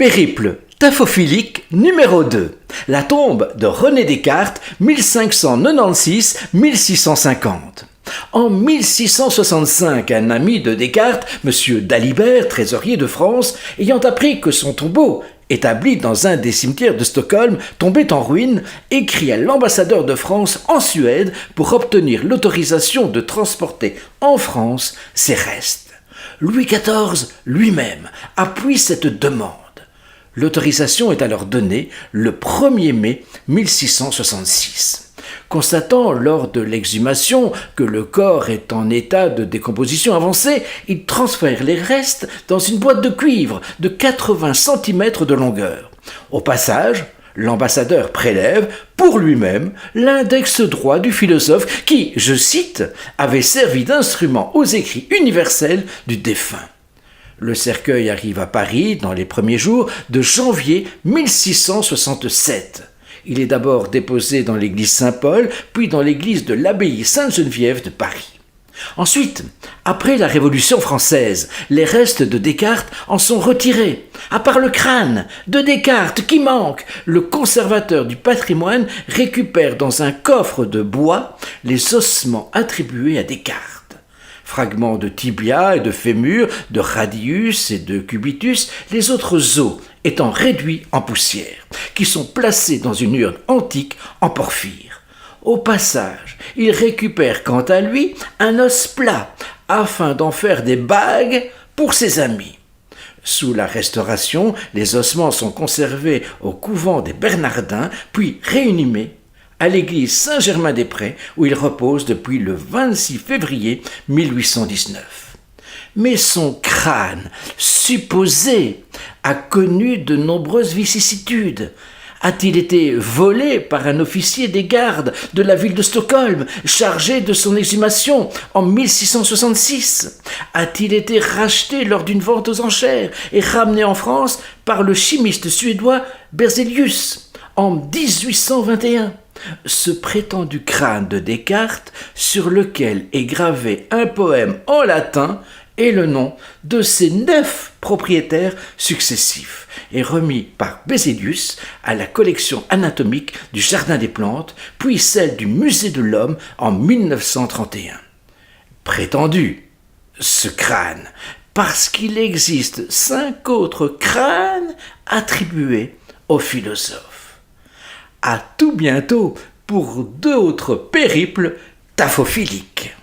Périple taphophilique numéro 2. La tombe de René Descartes, 1596-1650. En 1665, un ami de Descartes, M. Dalibert, trésorier de France, ayant appris que son tombeau, établi dans un des cimetières de Stockholm, tombait en ruine, écrit à l'ambassadeur de France en Suède pour obtenir l'autorisation de transporter en France ses restes. Louis XIV lui-même appuie cette demande. L'autorisation est alors donnée le 1er mai 1666. Constatant lors de l'exhumation que le corps est en état de décomposition avancée, il transfère les restes dans une boîte de cuivre de 80 cm de longueur. Au passage, l'ambassadeur prélève pour lui-même l'index droit du philosophe qui, je cite, avait servi d'instrument aux écrits universels du défunt. Le cercueil arrive à Paris dans les premiers jours de janvier 1667. Il est d'abord déposé dans l'église Saint-Paul, puis dans l'église de l'abbaye Sainte-Geneviève de Paris. Ensuite, après la Révolution française, les restes de Descartes en sont retirés. À part le crâne de Descartes qui manque, le conservateur du patrimoine récupère dans un coffre de bois les ossements attribués à Descartes. Fragments de tibia et de fémur, de radius et de cubitus, les autres os étant réduits en poussière, qui sont placés dans une urne antique en porphyre. Au passage, il récupère quant à lui un os plat, afin d'en faire des bagues pour ses amis. Sous la Restauration, les ossements sont conservés au couvent des Bernardins, puis réinhumés à l'église Saint-Germain-des-Prés, où il repose depuis le 26 février 1819. Mais son crâne, supposé, a connu de nombreuses vicissitudes. A-t-il été volé par un officier des gardes de la ville de Stockholm, chargé de son exhumation en 1666 ? A-t-il été racheté lors d'une vente aux enchères et ramené en France par le chimiste suédois Berzelius en 1821 ? Ce prétendu crâne de Descartes, sur lequel est gravé un poème en latin et le nom de ses 9 propriétaires successifs, est remis par Berzelius à la collection anatomique du Jardin des Plantes, puis celle du Musée de l'Homme en 1931. Prétendu, ce crâne, parce qu'il existe 5 autres crânes attribués aux philosophes. À tout bientôt pour d'autres périples taphophiliques.